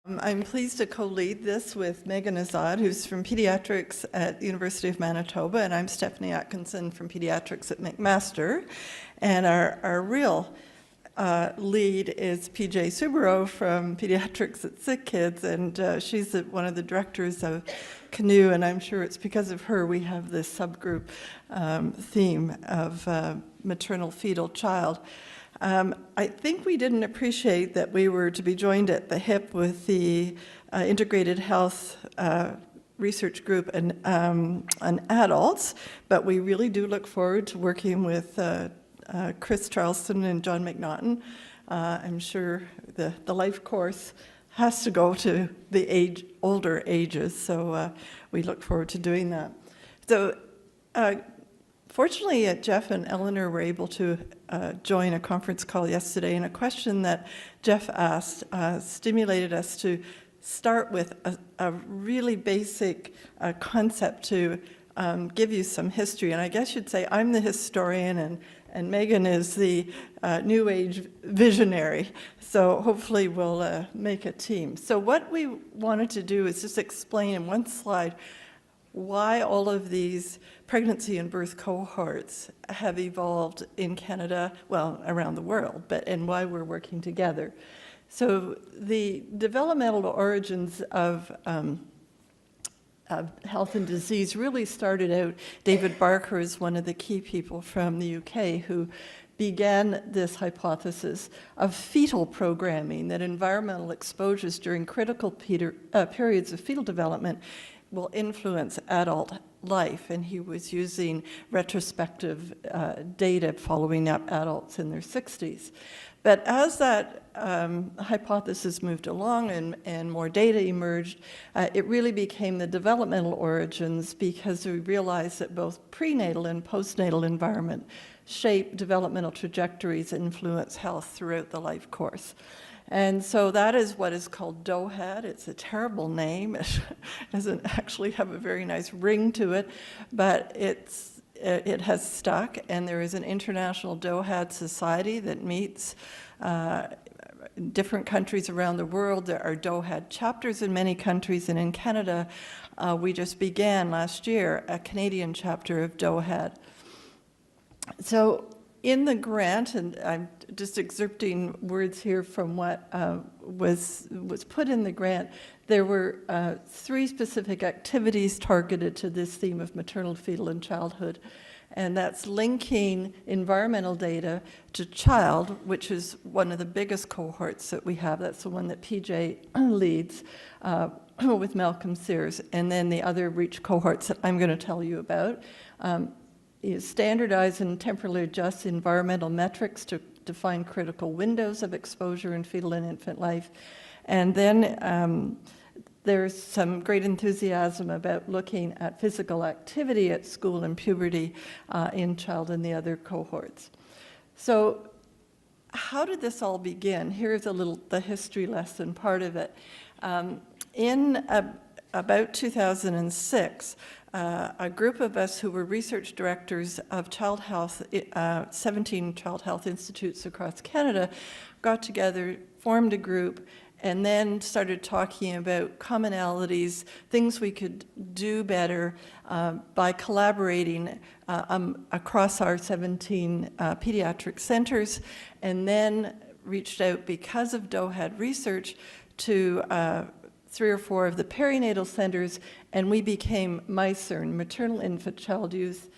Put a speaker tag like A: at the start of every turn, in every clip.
A: I'm pleased to co-lead this with Meghan Azad, who's from pediatrics at the University of Manitoba, and I'm Stephanie Atkinson from pediatrics at McMaster. And our real lead is PJ Subarow from pediatrics at Sick Kids, and she's one of the directors of CANUE, and I'm sure it's because of her we have this subgroup theme of maternal-fetal-child. I think we didn't appreciate that we were to be joined at the hip with the Integrated Health Research Group and adults, but we really do look forward to working with Chris Charleston and John McNaughton. I'm sure the life course has to go to the older ages, so we look forward to doing that. So. Fortunately, Jeff and Eleanor were able to join a conference call yesterday, and a question that Jeff asked stimulated us to start with a really basic concept to give you some history. And I guess you'd say I'm the historian and Meghan is the New Age visionary. So hopefully we'll make a team. So what we wanted to do is just explain in one slide why all of these pregnancy and birth cohorts have evolved in Canada, well, around the world, and why we're working together. So the developmental origins of health and disease really started out. David Barker is one of the key people from the UK who began this hypothesis of fetal programming, that environmental exposures during critical periods of fetal development will influence adult life, and he was using retrospective data following up adults in their 60s. But as that hypothesis moved along and more data emerged, it really became the developmental origins, because we realized that both prenatal and postnatal environment shape developmental trajectories and influence health throughout the life course. And so that is what is called DOHAD. It's a terrible name. It doesn't actually have a very nice ring to it, but it has stuck, and there is an international DOHAD society that meets in different countries around the world. There are DOHAD chapters in many countries, and in Canada, we just began last year a Canadian chapter of DOHAD. So in the grant, and I'm just excerpting words here from what was put in the grant, there were 3 specific activities targeted to this theme of maternal, fetal, and childhood. And that's linking environmental data to child, which is one of the biggest cohorts that we have. That's the one that PJ leads with Malcolm Sears. And then the other REACH cohorts that I'm going to tell you about. Is standardize and temporally adjust environmental metrics to define critical windows of exposure in fetal and infant life. And then there's some great enthusiasm about looking at physical activity at school and puberty in child and the other cohorts. So how did this all begin? Here's the history lesson part of it. In about 2006, a group of us who were research directors of child health, 17 child health institutes across Canada, got together, formed a group, and then started talking about commonalities, things we could do better by collaborating across our 17 pediatric centers, and then reached out, because of DOHAD research, to 3 or 4 of the perinatal centers, and we became MICYRN, Maternal Infant Child Youth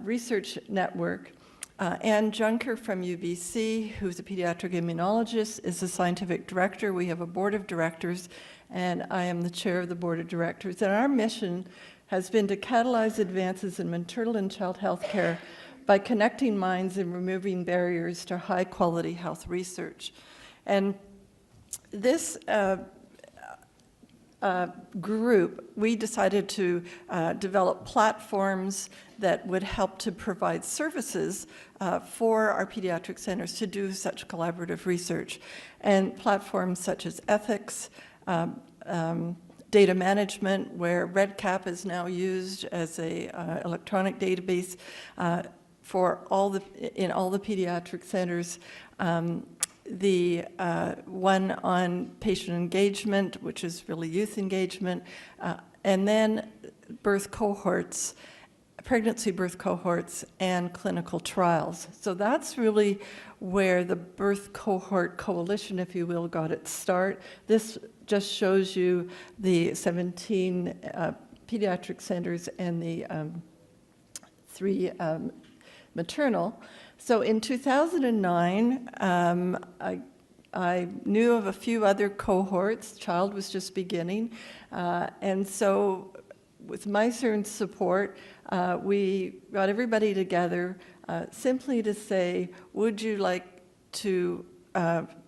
A: Research Network. Anne Junker from UBC, who's a pediatric immunologist, is the scientific director. We have a board of directors, and I am the chair of the board of directors. And our mission has been to catalyze advances in maternal and child health care by connecting minds and removing barriers to high-quality health research. And this group, we decided to develop platforms that would help to provide services for our pediatric centers to do such collaborative research. And platforms such as ethics, data management, where REDCap is now used as a electronic database for in all the pediatric centers, the one on patient engagement, which is really youth engagement, and then birth cohorts, pregnancy birth cohorts, and clinical trials. So that's really where the birth cohort coalition, if you will, got its start. This just shows you the 17 pediatric centers and the 3 maternal. So in 2009, I knew of a few other cohorts. Child was just beginning. And so with MICYRN's support, we got everybody together simply to say, would you like to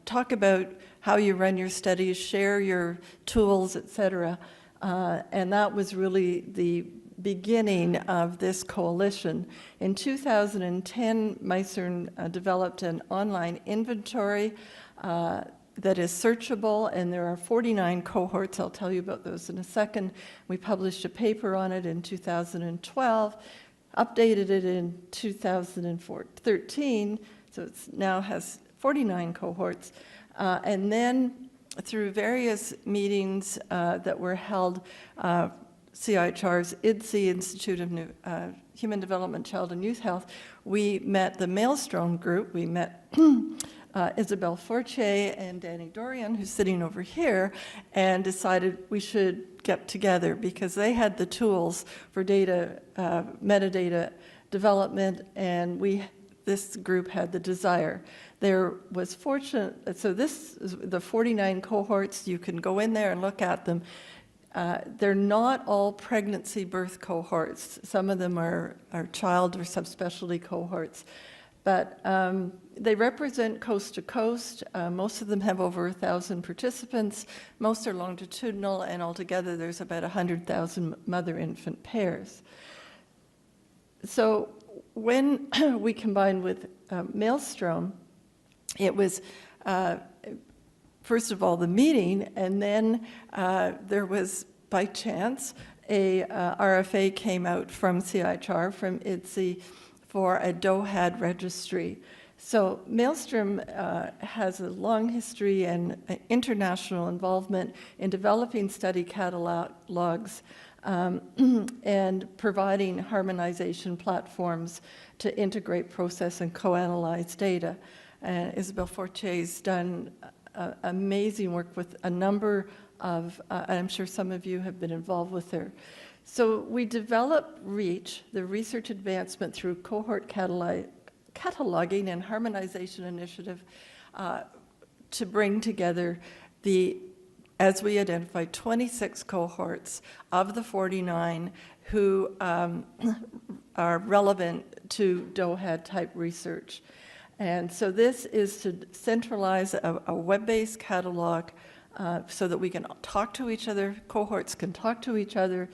A: talk about how you run your studies, share your tools, et cetera. And that was really the beginning of this coalition. In 2010, MICYRN developed an online inventory that is searchable, and there are 49 cohorts. I'll tell you about those in a second. We published a paper on it in 2012, updated it in 2013, so it now has 49 cohorts. And then through various meetings that were held, CIHR's IDSI, Institute of Human Development, Child and Youth Health, we met the Maelstrom group. We met Isabelle Fortier and Danny Dorian, who's sitting over here, and decided we should get together because they had the tools for data, metadata development, and this group had the desire. There was fortunate, so this is the 49 cohorts. You can go in there and look at them. They're not all pregnancy birth cohorts. Some of them are child or subspecialty cohorts. But they represent coast to coast. Most of them have over 1,000 participants. Most are longitudinal, and altogether there's about 100,000 mother-infant pairs. So when we combined with Maelstrom, it was first of all the meeting, and then there was, by chance, a RFA came out from CIHR, from IDSI, for a DOHAD registry. So Maelstrom has a long history and international involvement in developing study catalogs and providing harmonization platforms to integrate, process, and co-analyze data. Isabelle Fortier's done amazing work with a number of, I'm sure some of you have been involved with her. So we developed REACH, the Research Advancement Through Cohort Cataloging and Harmonization Initiative, to bring together as we identified, 26 cohorts of the 49 who are relevant to DOHAD type research. And so this is to centralize a web-based catalog so that we can talk to each other, cohorts can talk to each other.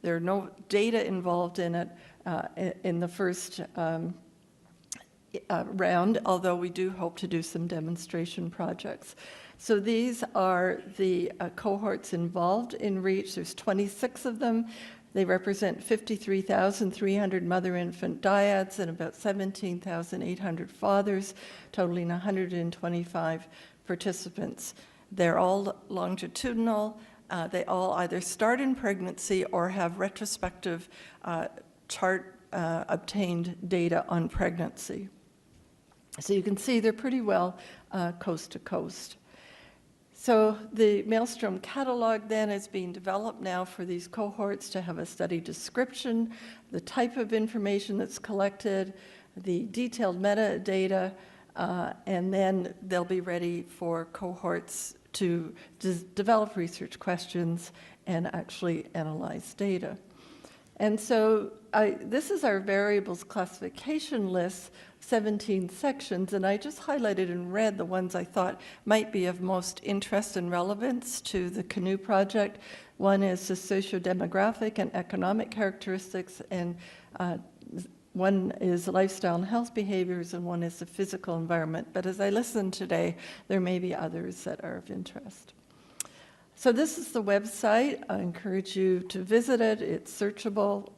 A: There are no data involved in it in the first round, although we do hope to do some demonstration projects. So these are the cohorts involved in REACH. There's 26 of them. They represent 53,300 mother-infant dyads and about 17,800 fathers, totaling 125 participants. They're all longitudinal. They all either start in pregnancy or have retrospective obtained data on pregnancy. So you can see they're pretty well coast to coast. So the Maelstrom catalog then is being developed now for these cohorts to have a study description, the type of information that's collected, the detailed metadata, and then they'll be ready for cohorts to develop research questions and actually analyze data. And so this is our variables classification list, 17 sections, and I just highlighted in red the ones I thought might be of most interest and relevance to the CANUE project. One is the socio-demographic and economic characteristics, and one is lifestyle and health behaviors, and one is the physical environment. But as I listened today, there may be others that are of interest. So this is the website. I encourage you to visit it. It's searchable,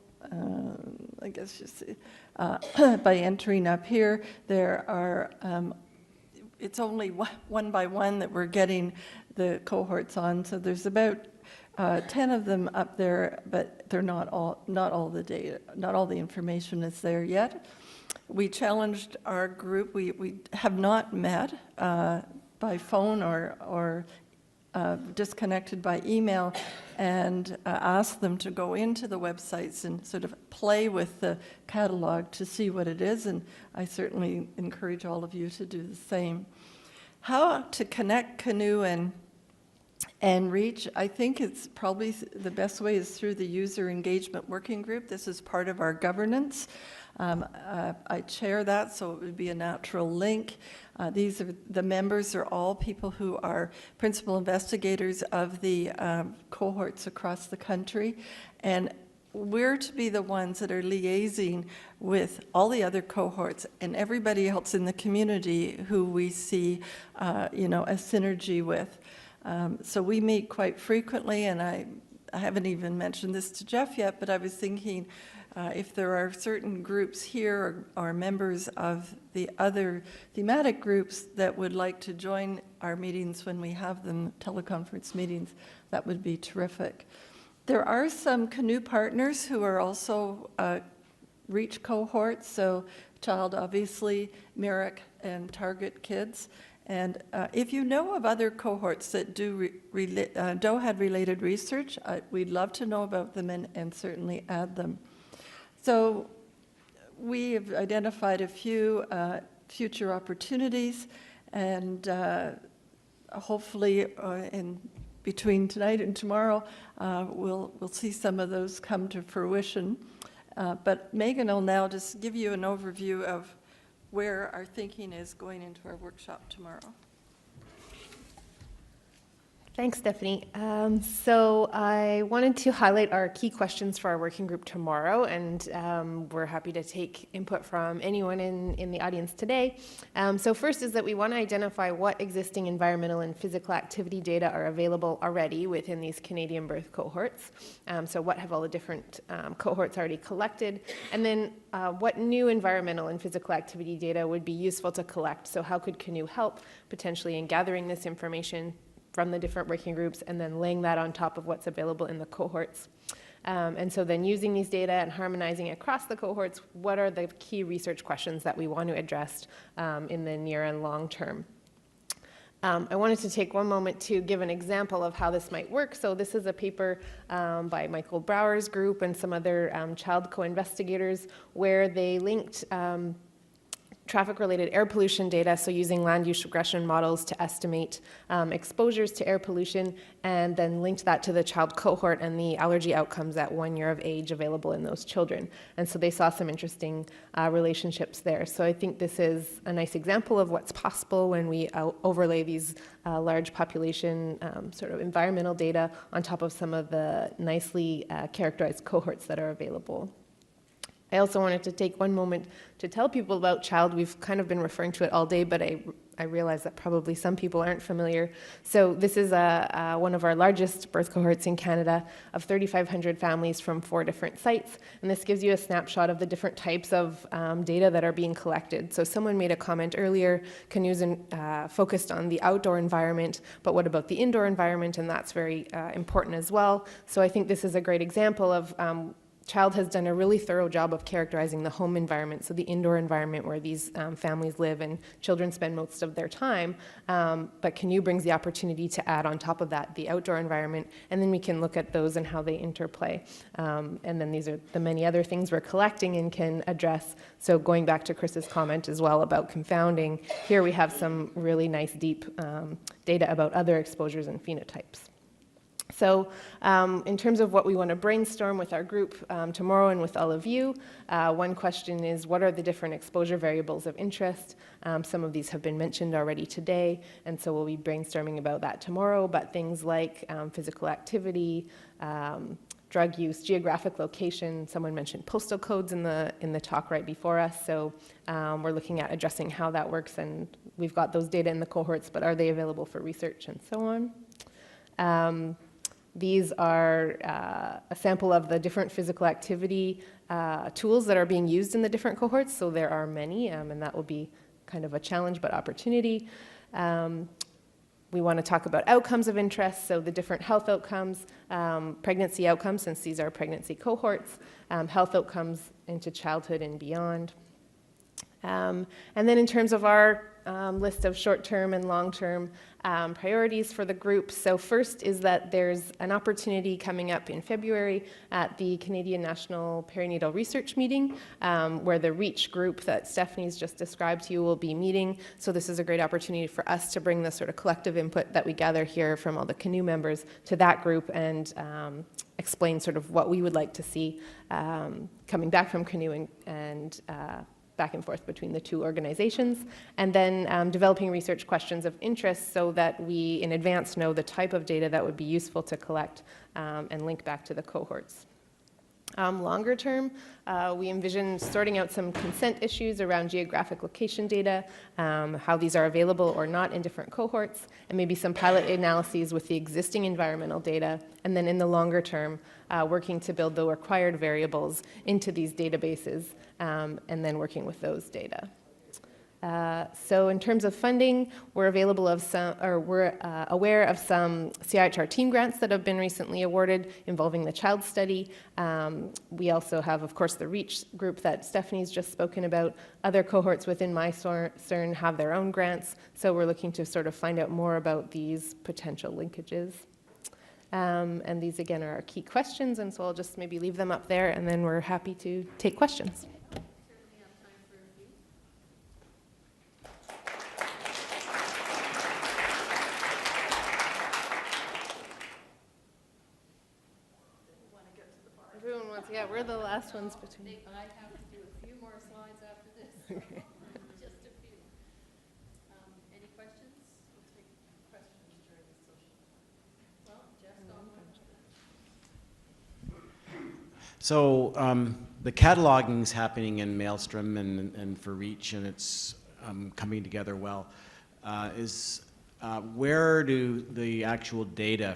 A: I guess you see, by entering up here. There are, it's only one by one that we're getting the cohorts on. So there's about 10 of them up there, but they're not all the data, not all the information is there yet. We challenged our group. We have not met by phone or disconnected by email, and asked them to go into the websites and sort of play with the catalog to see what it is, and I certainly encourage all of you to do the same. How to connect CANUE and REACH, I think it's probably the best way is through the User Engagement Working Group. This is part of our governance. I chair that, so it would be a natural link. These are the members are all people who are principal investigators of the cohorts across the country, and we're to be the ones that are liaising with all the other cohorts and everybody else in the community who we see, a synergy with. So we meet quite frequently, and I haven't even mentioned this to Jeff yet, but I was thinking if there are certain groups here or members of the other thematic groups that would like to join our meetings when we have them, teleconference meetings, that would be terrific. There are some CANUE partners who are also REACH cohorts, so Child, obviously, MICYRN, and Target Kids. And if you know of other cohorts that do DOHAD-related research, we'd love to know about them and certainly add them. So we have identified a few future opportunities, and hopefully in between tonight and tomorrow, we'll see some of those come to fruition. But Megan will now just give you an overview of where our thinking is going into our workshop tomorrow.
B: Thanks, Stephanie. So I wanted to highlight our key questions for our working group tomorrow, and we're happy to take input from anyone in the audience today. So first is that we want to identify what existing environmental and physical activity data are available already within these Canadian birth cohorts. So what have all the different cohorts already collected, and then what new environmental and physical activity data would be useful to collect. So how could CANUE help potentially in gathering this information from the different working groups and then laying that on top of what's available in the cohorts. And so then using these data and harmonizing across the cohorts, what are the key research questions that we want to address in the near and long term? I wanted to take one moment to give an example of how this might work. So this is a paper by Michael Brower's group and some other child co-investigators where they linked traffic-related air pollution data, so using land use regression models to estimate exposures to air pollution, and then linked that to the child cohort and the allergy outcomes at 1 year of age available in those children. And so they saw some interesting relationships there. So I think this is a nice example of what's possible when we overlay these large population sort of environmental data on top of some of the nicely characterized cohorts that are available. I also wanted to take one moment to tell people about CHILD. We've kind of been referring to it all day, but I realize that probably some people aren't familiar. So this is one of our largest birth cohorts in Canada of 3,500 families from 4 different sites. And this gives you a snapshot of the different types of data that are being collected. So someone made a comment earlier, CANUE's focused on the outdoor environment, but what about the indoor environment? And that's very important as well. So I think this is a great example of CHILD has done a really thorough job of characterizing the home environment, so the indoor environment where these families live and children spend most of their time, but CANUE brings the opportunity to add on top of that the outdoor environment, and then we can look at those and how they interplay. And then these are the many other things we're collecting and can address. So going back to Chris's comment as well about confounding, here we have some really nice deep data about other exposures and phenotypes. So in terms of what we want to brainstorm with our group tomorrow and with all of you, one question is, what are the different exposure variables of interest? Some of these have been mentioned already today, and so we'll be brainstorming about that tomorrow, but things like physical activity, drug use, geographic location. Someone mentioned postal codes in the talk right before us, so we're looking at addressing how that works, and we've got those data in the cohorts, but are they available for research and so on. These are a sample of the different physical activity tools that are being used in the different cohorts, so there are many, and that will be kind of a challenge but opportunity. We want to talk about outcomes of interest, so the different health outcomes, pregnancy outcomes, since these are pregnancy cohorts, health outcomes into childhood and beyond. And then in terms of our list of short-term and long-term priorities for the group. So first is that there's an opportunity coming up in February at the Canadian National Perinatal Research Meeting, where the REACH group that Stephanie's just described to you will be meeting. So this is a great opportunity for us to bring the sort of collective input that we gather here from all the CANUE members to that group and explain sort of what we would like to see coming back from CANUE and back and forth between the two organizations, and then developing research questions of interest so that we in advance know the type of data that would be useful to collect and link back to the cohorts. Longer term, we envision sorting out some consent issues around geographic location data, how these are available or not in different cohorts, and maybe some pilot analyses with the existing environmental data, and then in the longer term, working to build the required variables into these databases, and then working with those data. So in terms of funding, we're aware of some CIHR team grants that have been recently awarded involving the child study. We also have, of course, the REACH group that Stephanie's just spoken about. Other cohorts within MICYRN have their own grants, so we're looking to sort of find out more about these potential linkages. And these, again, are our key questions, and so I'll just maybe leave them up there, and then we're happy to take questions. Everyone wants, yeah, we're the last ones between.
C: I have to do a few more slides after this. Just a few. Any questions? We'll take questions during the social. Well, Jeff's on.
D: So the cataloging is happening in Maelstrom and for REACH, and it's coming together well. Where do the actual data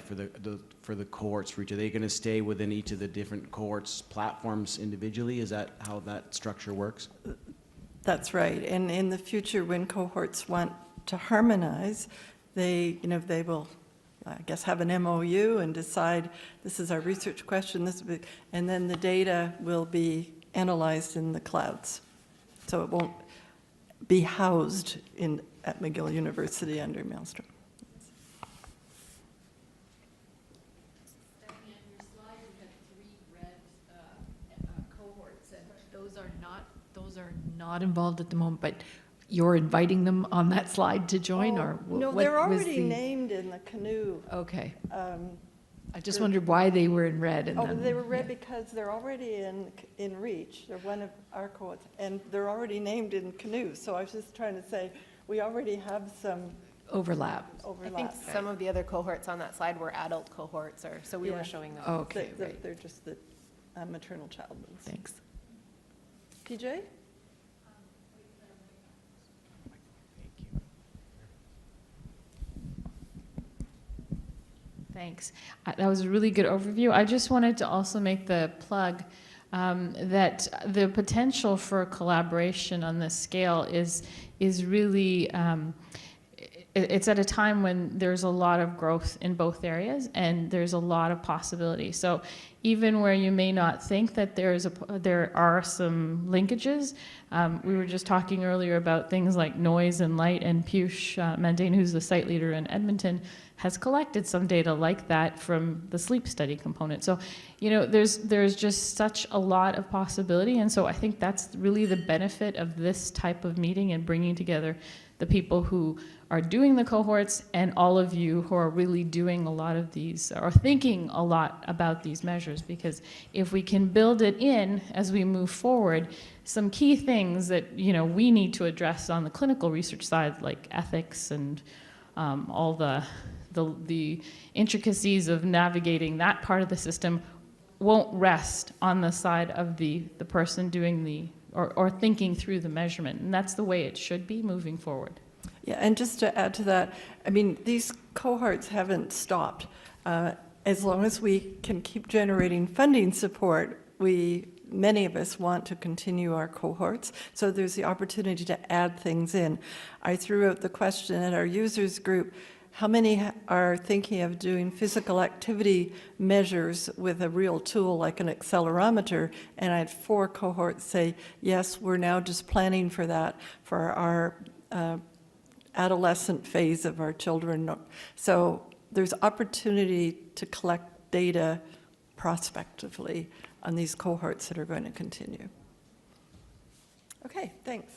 D: for the cohorts reach? Are they going to stay within each of the different cohorts platforms individually? Is that how that structure works?
A: That's right. And in the future, when cohorts want to harmonize, they will, I guess, have an MOU and decide this is our research question, and then the data will be analyzed in the clouds. So it won't be housed at McGill University under Maelstrom.
C: Stephanie, on your slide, you had 3 red cohorts, and those are not involved at the moment, but you're inviting them on that slide to join, or
A: No,
C: what
A: they're
C: was
A: already named in the CANUE.
C: Okay. I just wondered why they were in red. And
A: They were red because they're already in REACH. They're one of our cohorts, and they're already named in CANUE. So I was just trying to say, we already have some
C: overlap.
B: I think some of the other cohorts on that slide were adult cohorts, so we were showing them.
C: Okay, right.
A: They're just the maternal-child ones.
C: Thanks.
A: PJ?
E: Thanks. That was a really good overview. I just wanted to also make the plug that the potential for collaboration on this scale is really, it's at a time when there's a lot of growth in both areas and there's a lot of possibility. So even where you may not think that there are some linkages, we were just talking earlier about things like noise and light, and Piyush Mandane, who's the site leader in Edmonton, has collected some data like that from the sleep study component. So, there's just such a lot of possibility, and so I think that's really the benefit of this type of meeting and bringing together the people who are doing the cohorts and all of you who are really doing a lot of these, or thinking a lot about these measures, because if we can build it in as we move forward, some key things that we need to address on the clinical research side, like ethics and all the intricacies of navigating that part of the system, won't rest on the side of the person doing or thinking through the measurement. And that's the way it should be moving forward.
A: Yeah, and just to add to that, I mean, these cohorts haven't stopped. As long as we can keep generating funding support, we many of us want to continue our cohorts, so there's the opportunity to add things in. I threw out the question at our users group, how many are thinking of doing physical activity measures with a real tool like an accelerometer? And I had 4 cohorts say, yes, we're now just planning for that for our adolescent phase of our children. So there's opportunity to collect data prospectively on these cohorts that are going to continue. Okay, thanks.